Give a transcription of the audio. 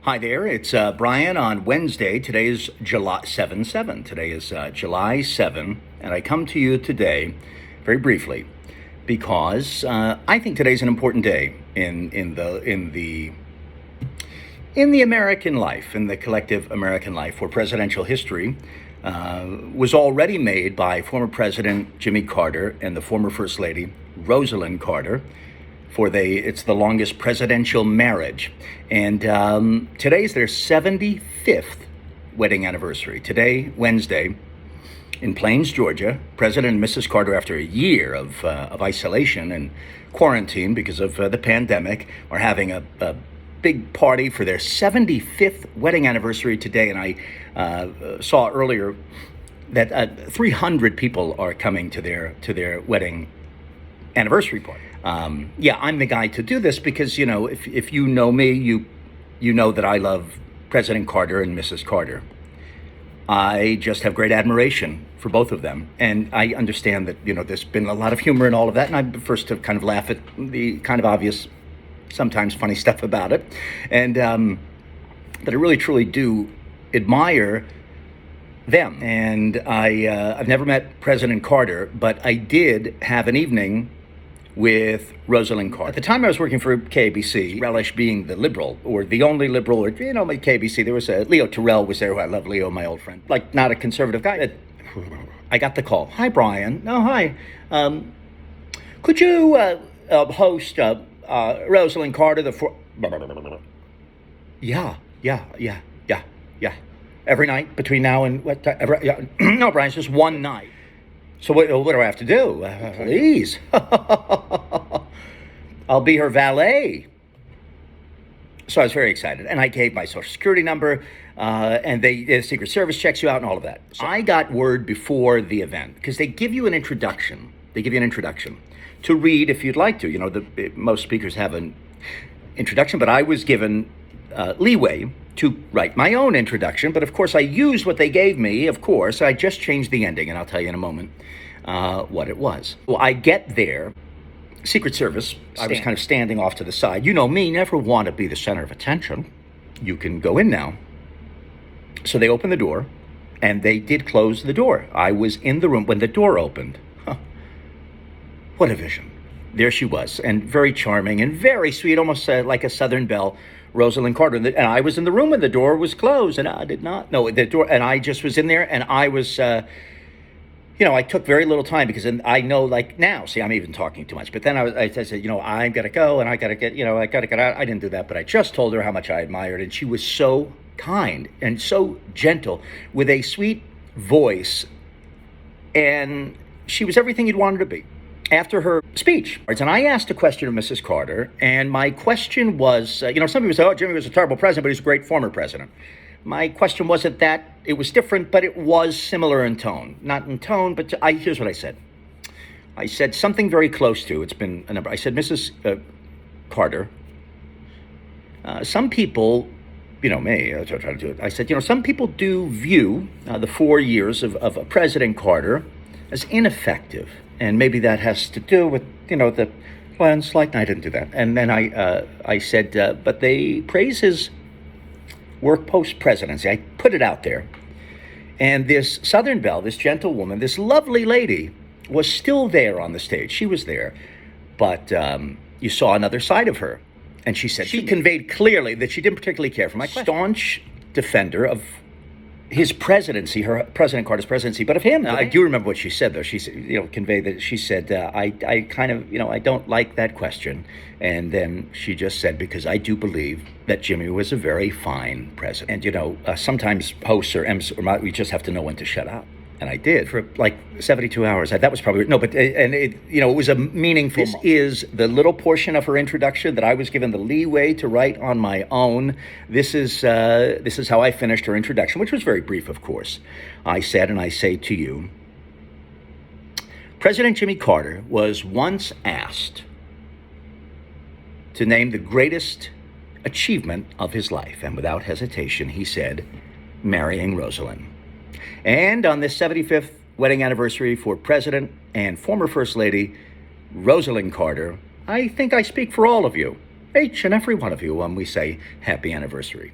Hi there, it's Brian on Wednesday. Today is July 7/7. Today is July 7, and I come to you today very briefly because I think today's an important day in the American life, in the collective American life, where presidential history was already made by former President Jimmy Carter and the former First Lady Rosalyn Carter. It's the longest presidential marriage. And today's their 75th wedding anniversary. Today, Wednesday, in Plains, Georgia, President and Mrs. Carter, after a year of isolation and quarantine because of the pandemic, are having a big party for their 75th wedding anniversary today. And I saw earlier that 300 people are coming to their wedding anniversary party. Yeah, I'm the guy to do this because, if you know me, you know that I love President Carter and Mrs. Carter. I just have great admiration for both of them. And I understand that, there's been a lot of humor and all of that. And I'm the first to kind of laugh at the kind of obvious, sometimes funny stuff about it. And but I really, truly do admire them. And I've never met President Carter, but I did have an evening with Rosalyn Carter. At the time I was working for KBC, relish being the liberal, or the only liberal, or, my KBC, there was Leo Terrell was there, who I love Leo, my old friend. Like, not a conservative guy. I got the call. Hi, Brian. No, hi. Could you host Rosalyn Carter, Yeah. Every night between now and what time? No, Brian, it's just one night. So what do I have to do? Please. I'll be her valet. So I was very excited. And I gave my social security number, and the Secret Service checks you out and all of that. So I got word before the event, because they give you an introduction. To read if you'd like to. Most speakers have an introduction, but I was given leeway to write my own introduction. But of course, I used what they gave me. Of course, I just changed the ending, and I'll tell you in a moment what it was. Well, I get there, Secret Service. I was kind of standing off to the side. You know me, never want to be the center of attention. You can go in now. So they opened the door, and they did close the door. I was in the room when the door opened. What a vision. There she was, and very charming and very sweet, almost like a Southern belle, Rosalyn Carter. And I was in the room when the door was closed, and I did not know the door. And I just was in there, and I was, I took very little time because I know, like now, see, I'm even talking too much. But then I said, I've got to go, and I got to get out. I didn't do that, but I just told her how much I admired, and she was so kind and so gentle with a sweet voice, and she was everything you'd want her to be. After her speech, and I asked a question of Mrs. Carter, and my question was, some people say, Jimmy was a terrible president, but he's a great former president. My question wasn't that. It was different, but it was similar in tone. Not in tone, but here's what I said. I said something very close to, it's been a number. I said, Mrs. Carter, some people, me, I try to do it. I said, some people do view the 4 years of President Carter as ineffective. And maybe that has to do with, the landslide. I didn't do that. And then I said, but they praise his work post-presidency. I put it out there. And this Southern belle, this gentle woman, this lovely lady was still there on the stage. She was there. But you saw another side of her. And she said, she conveyed clearly that she didn't particularly care for my question. Staunch defender of his presidency, President Carter's presidency, but of him. I do remember what she said, though. She conveyed that she said, I kind of, I don't like that question. And then she just said, because I do believe that Jimmy was a very fine president. And, sometimes hosts we just have to know when to shut up. And I did for like 72 hours. That was probably, no, but, and it, it was a meaningful. This is the little portion of her introduction that I was given the leeway to write on my own. This is how I finished her introduction, which was very brief, of course. I said, and I say to you, President Jimmy Carter was once asked to name the greatest achievement of his life. And without hesitation, he said, marrying Rosalyn. And on this 75th wedding anniversary for President and former First Lady Rosalyn Carter, I think I speak for all of you, each and every one of you, when we say happy anniversary.